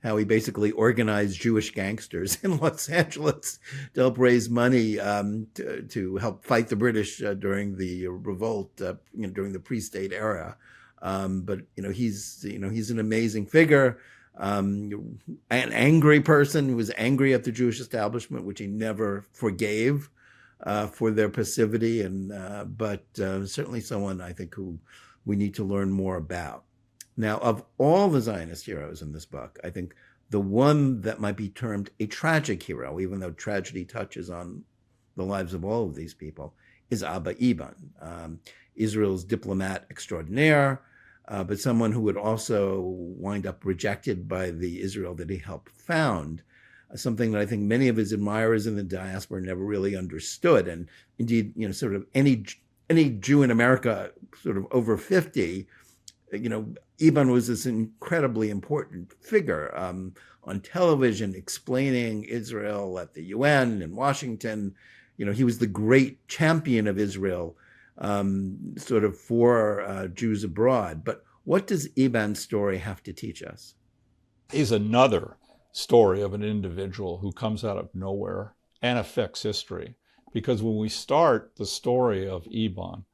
how he basically organized Jewish gangsters in Los Angeles to help raise money to help fight the British during the revolt, during the pre-state era. But he's an amazing figure, an angry person who was angry at the Jewish establishment, which he never forgave for their passivity, but certainly someone I think who we need to learn more about. Now, of all the Zionist heroes in this book, I think the one that might be termed a tragic hero, even though tragedy touches on the lives of all of these people, is Abba Eban, Israel's diplomat extraordinaire, but someone who would also wind up rejected by the Israel that he helped found, something that I think many of his admirers in the diaspora never really understood. And indeed, sort of any Jew in America sort of over 50, Eban was this incredibly important figure on television, explaining Israel at the UN and Washington. He was the great champion of Israel, sort of for Jews abroad. But what does Eban's story have to teach us? He's another story of an individual who comes out of nowhere and affects history. Because when we start the story of Eban,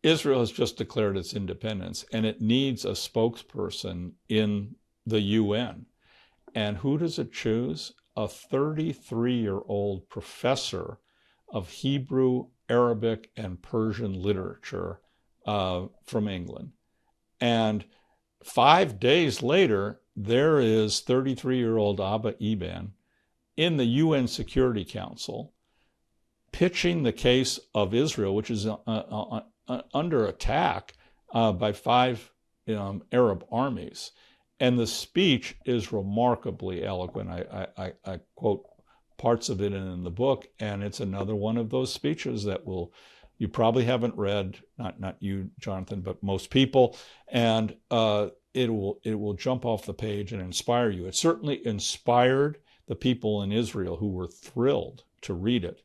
Israel has just declared its independence, and it needs a spokesperson in the UN. And who does it choose? A 33-year-old professor of Hebrew, Arabic, and Persian literature from England. And 5 days later, there is 33-year-old Abba Eban in the UN Security Council pitching the case of Israel, which is under attack by 5 Arab armies. And the speech is remarkably eloquent. I quote parts of it in the book, and it's another one of those speeches that you probably haven't read, not you, Jonathan, but most people, and it will jump off the page and inspire you. It certainly inspired the people in Israel who were thrilled to read it.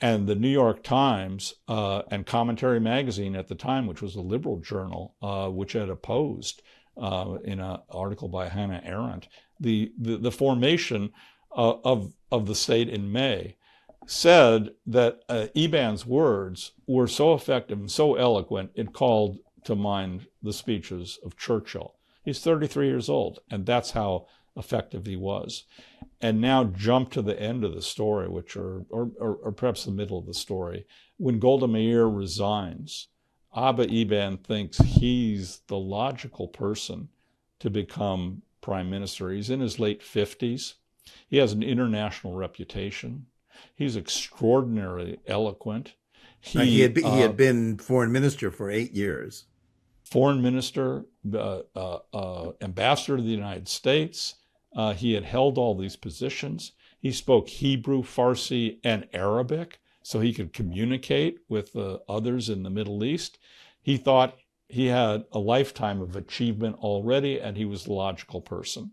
And the New York Times and Commentary Magazine at the time, which was a liberal journal, which had opposed in an article by Hannah Arendt the formation of the state in May, said that Eban's words were so effective and so eloquent, it called to mind the speeches of Churchill. He's 33 years old, and that's how effective he was. And now jump to the end of the story, or perhaps the middle of the story. When Golda Meir resigns, Abba Eban thinks he's the logical person to become prime minister. He's in his late 50s. He has an international reputation. He's extraordinarily eloquent. He had been foreign minister for 8 years. Foreign minister, ambassador to the United States. He had held all these positions. He spoke Hebrew, Farsi, and Arabic, so he could communicate with others in the Middle East. He thought he had a lifetime of achievement already, and he was the logical person.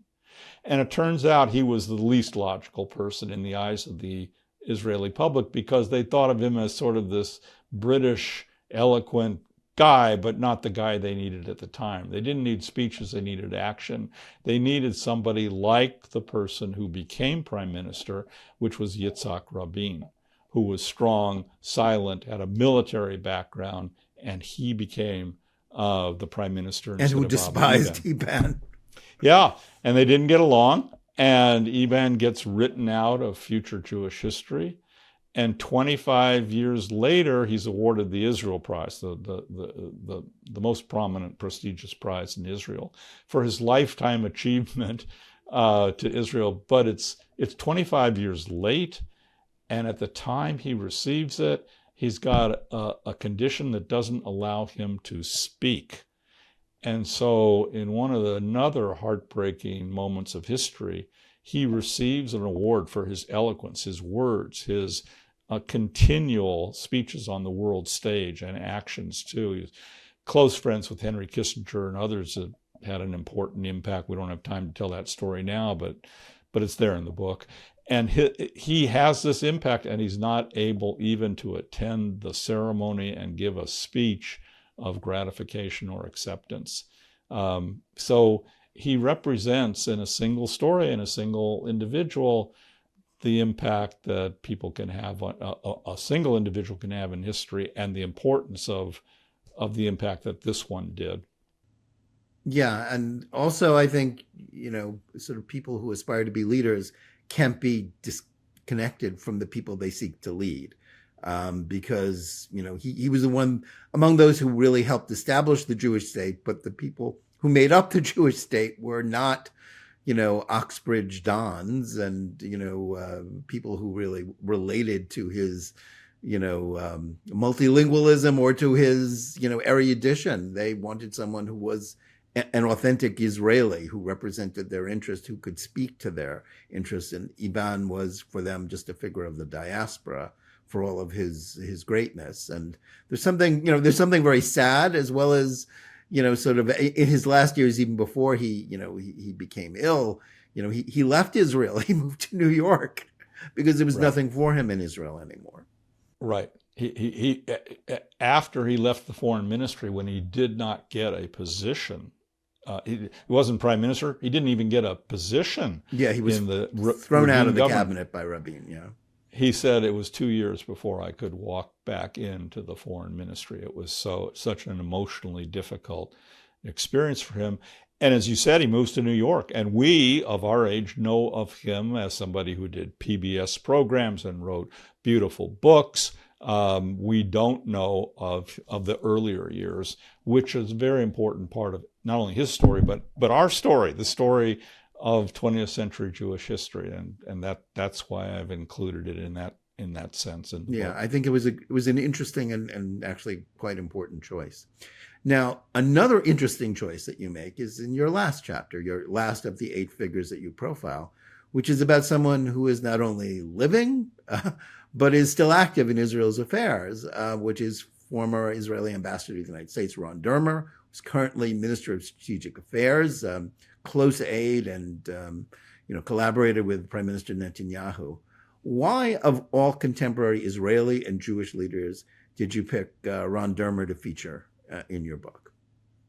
And it turns out he was the least logical person in the eyes of the Israeli public, because they thought of him as sort of this British, eloquent guy, but not the guy they needed at the time. They didn't need speeches, they needed action. They needed somebody like the person who became prime minister, which was Yitzhak Rabin, who was strong, silent, had a military background, and he became the prime minister. And who despised Eban. Yeah, and they didn't get along, and Eban gets written out of future Jewish history. And 25 years later, he's awarded the Israel Prize, the most prominent, prestigious prize in Israel, for his lifetime achievement to Israel. But it's 25 years late, and at the time he receives it, he's got a condition that doesn't allow him to speak. And so in one of the another heartbreaking moments of history, he receives an award for his eloquence, his words, his continual speeches on the world stage and actions too. He's close friends with Henry Kissinger and others that had an important impact. We don't have time to tell that story now, but it's there in the book. And he has this impact, and he's not able even to attend the ceremony and give a speech of gratification or acceptance. So he represents in a single story, in a single individual, the impact that people can have, a single individual can have in history, and the importance of the impact that this one did. Yeah, and also I think, sort of people who aspire to be leaders can't be disconnected from the people they seek to lead. Because, he was the one among those who really helped establish the Jewish state, but the people who made up the Jewish state were not, Oxbridge Dons and, people who really related to his, multilingualism or to his, erudition. They wanted someone who was an authentic Israeli, who represented their interest, who could speak to their interests. And Eban was for them just a figure of the diaspora for all of his greatness. And there's something very sad, as well as, sort of in his last years, even before he became ill, he left Israel. He moved to New York because there was nothing for him in Israel anymore. Right. He after he left the foreign ministry, when he did not get a position, he wasn't prime minister. He didn't even get a position. Yeah, he was thrown out of the cabinet by Rabin. Yeah. He said it was 2 years before I could walk back into the foreign ministry. It was such an emotionally difficult experience for him. And as you said, he moves to New York. And we of our age know of him as somebody who did PBS programs and wrote beautiful books. We don't know of the earlier years, which is a very important part of not only his story, but our story, the story of 20th century Jewish history, and that's why I've included it in that sense. And yeah, I think it was an interesting and actually quite important choice. Now, another interesting choice that you make is in your last chapter, your last of the 8 figures that you profile, which is about someone who is not only living, but is still active in Israel's affairs, which is former Israeli ambassador to the United States, Ron Dermer, who's currently Minister of Strategic Affairs, close aide, and collaborated with Prime Minister Netanyahu. Why, of all contemporary Israeli and Jewish leaders, did you pick Ron Dermer to feature in your book?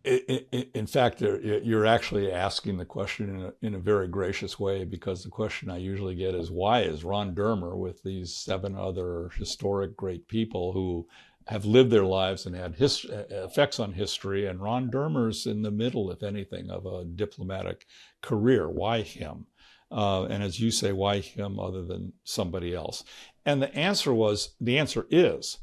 In fact, you're actually asking the question in a very gracious way, because the question I usually get is, why is Ron Dermer with these 7 other historic great people who have lived their lives and had effects on history, and Ron Dermer's in the middle, if anything, of a diplomatic career? Why him? And as you say, why him other than somebody else? And the answer is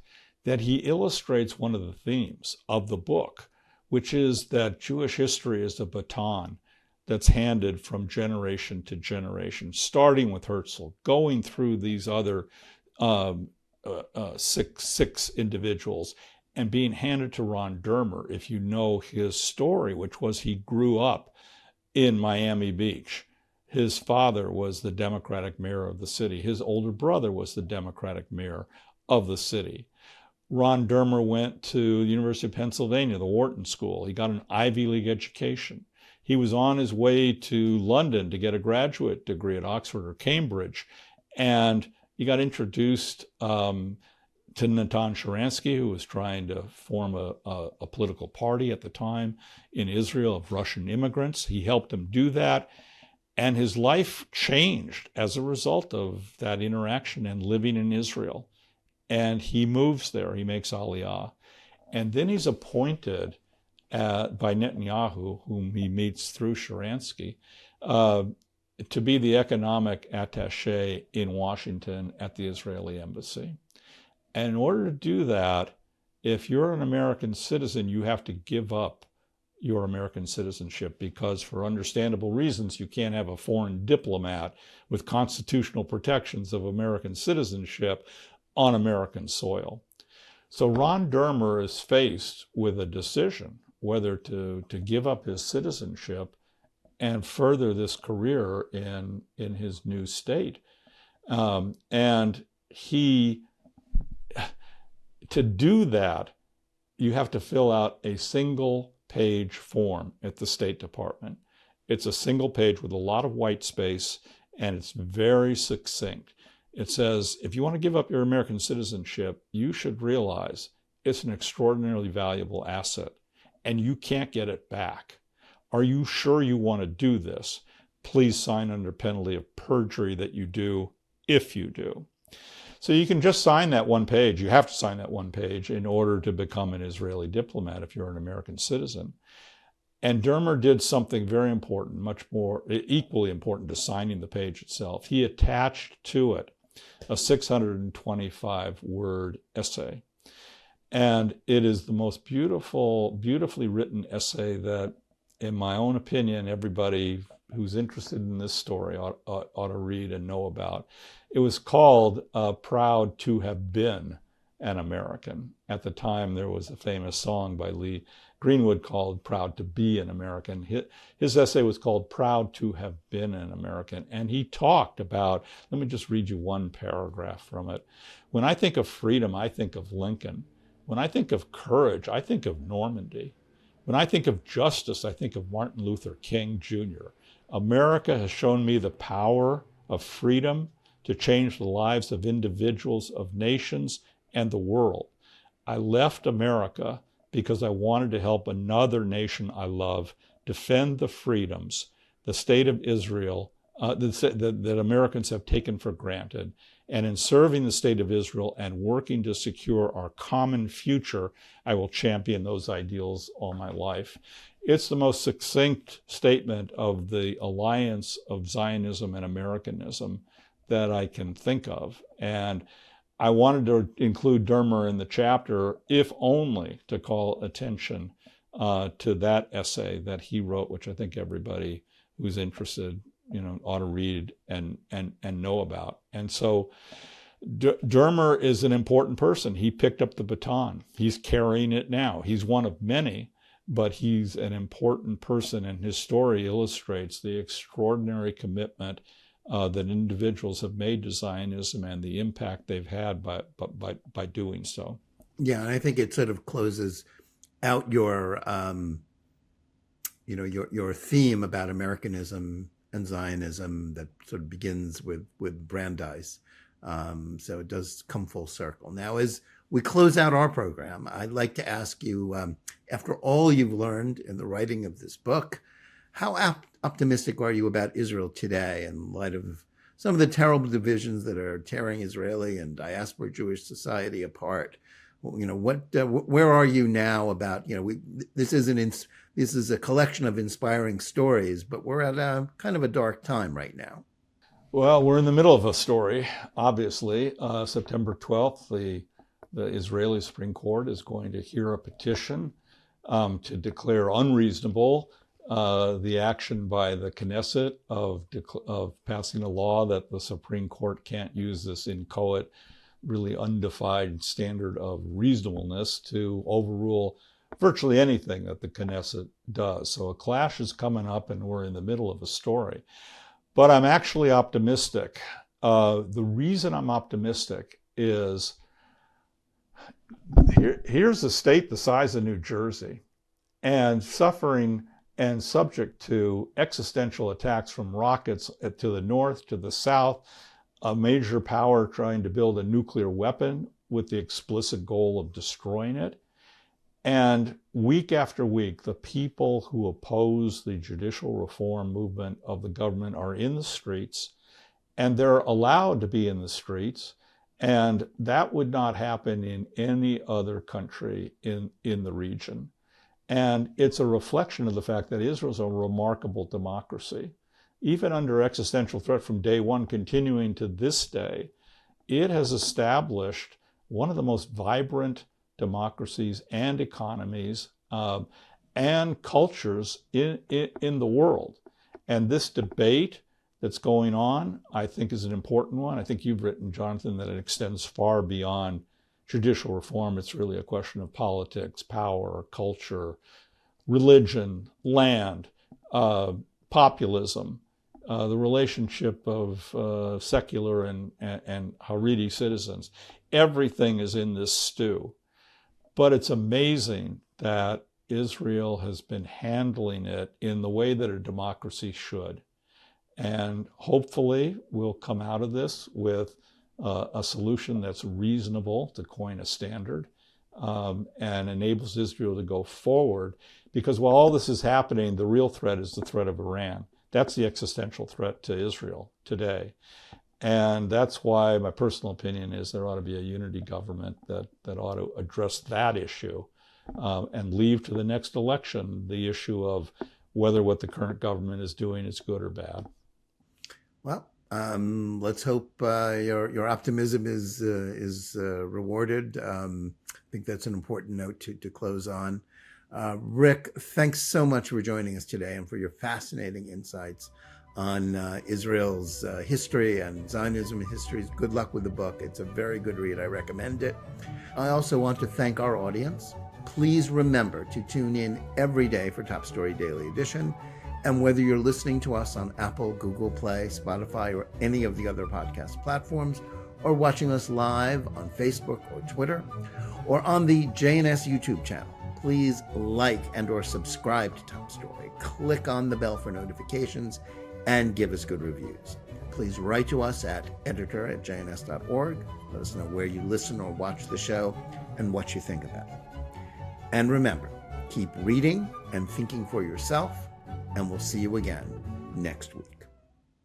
that he illustrates one of the themes of the book, which is that Jewish history is a baton that's handed from generation to generation, starting with Herzl, going through these other six individuals, and being handed to Ron Dermer. If you know his story, which was he grew up in Miami Beach. His father was the Democratic mayor of the city. His older brother was the Democratic mayor of the city. Ron Dermer went to the University of Pennsylvania, the Wharton School. He got an Ivy League education. He was on his way to London to get a graduate degree at Oxford or Cambridge, and he got introduced to Natan Sharansky, who was trying to form a political party at the time in Israel of Russian immigrants. He helped him do that, and his life changed as a result of that interaction and living in Israel. And he moves there, he makes Aliyah. And then he's appointed by Netanyahu, whom he meets through Sharansky, to be the economic attaché in Washington at the Israeli embassy. And in order to do that, if you're an American citizen, you have to give up your American citizenship, because for understandable reasons, you can't have a foreign diplomat with constitutional protections of American citizenship on American soil. So Ron Dermer is faced with a decision whether to give up his citizenship and further this career in his new state. And to do that, you have to fill out a single-page form at the State Department. It's a single page with a lot of white space, and it's very succinct. It says, if you want to give up your American citizenship, you should realize it's an extraordinarily valuable asset, and you can't get it back. Are you sure you want to do this? Please sign under penalty of perjury that you do, if you do. So you can just sign that one page. You have to sign that one page in order to become an Israeli diplomat if you're an American citizen. And Dermer did something very important, much more equally important to signing the page itself. He attached to it a 625-word essay. And it is the most beautifully written essay that, in my own opinion, everybody who's interested in this story ought to read and know about. It was called Proud to Have Been an American. At the time, there was a famous song by Lee Greenwood called Proud to Be an American. His essay was called Proud to Have Been an American. And he talked about, let me just read you one paragraph from it. When I think of freedom, I think of Lincoln. When I think of courage, I think of Normandy. When I think of justice, I think of Martin Luther King Jr. America has shown me the power of freedom to change the lives of individuals, of nations, and the world. I left America because I wanted to help another nation I love defend the freedoms the state of Israel, that Americans have taken for granted. And in serving the state of Israel and working to secure our common future, I will champion those ideals all my life. It's the most succinct statement of the alliance of Zionism and Americanism that I can think of. And I wanted to include Dermer in the chapter, if only to call attention to that essay that he wrote, which I think everybody who's interested, ought to read and know about. And so Dermer is an important person. He picked up the baton. He's carrying it now. He's one of many, but he's an important person, and his story illustrates the extraordinary commitment that individuals have made to Zionism and the impact they've had by doing so. Yeah, and I think it sort of closes out your theme about Americanism and Zionism that sort of begins with Brandeis, So it does come full circle. Now, as we close out our program, I'd like to ask you, after all you've learned in the writing of this book, how optimistic are you about Israel today in light of some of the terrible divisions that are tearing Israeli and diaspora Jewish society apart? Where are you now about, this is a collection of inspiring stories, but we're at a kind of a dark time right now. Well, we're in the middle of a story, obviously. September 12th, the Israeli Supreme Court is going to hear a petition to declare unreasonable the action by the Knesset of passing a law that the Supreme Court can't use this inchoate, really undefined standard of reasonableness to overrule virtually anything that the Knesset does. So a clash is coming up and we're in the middle of a story. But I'm actually optimistic. The reason I'm optimistic is here's a state the size of New Jersey and suffering and subject to existential attacks from rockets to the north, to the south, a major power trying to build a nuclear weapon with the explicit goal of destroying it. And week after week, the people who oppose the judicial reform movement of the government are in the streets, and they're allowed to be in the streets. And that would not happen in any other country in the region. And it's a reflection of the fact that Israel's a remarkable democracy. Even under existential threat from day one, continuing to this day, it has established one of the most vibrant democracies and economies and cultures in the world. And this debate that's going on, I think, is an important one. I think you've written, Jonathan, that it extends far beyond judicial reform. It's really a question of politics, power, culture, religion, land, populism, the relationship of secular and Haredi citizens. Everything is in this stew. But it's amazing that Israel has been handling it in the way that a democracy should. And hopefully we'll come out of this with a solution that's reasonable, to coin a standard, and enables Israel to go forward. Because while all this is happening, the real threat is the threat of Iran. That's the existential threat to Israel today. And that's why my personal opinion is there ought to be a unity government that ought to address that issue and leave to the next election the issue of whether what the current government is doing is good or bad. Well, let's hope your optimism is rewarded. I think that's an important note to close on. Rick, thanks so much for joining us today and for your fascinating insights on Israel's history and Zionism history. Good luck with the book. It's a very good read. I recommend it. I also want to thank our audience. Please remember to tune in every day for Top Story Daily Edition. And whether you're listening to us on Apple, Google Play, Spotify, or any of the other podcast platforms, or watching us live on Facebook or Twitter, or on the JNS YouTube channel, please like and or subscribe to Top Story. Click on the bell for notifications and give us good reviews. Please write to us at editor@jns.org. Let us know where you listen or watch the show and what you think about it. And remember, keep reading and thinking for yourself, and we'll see you again next week.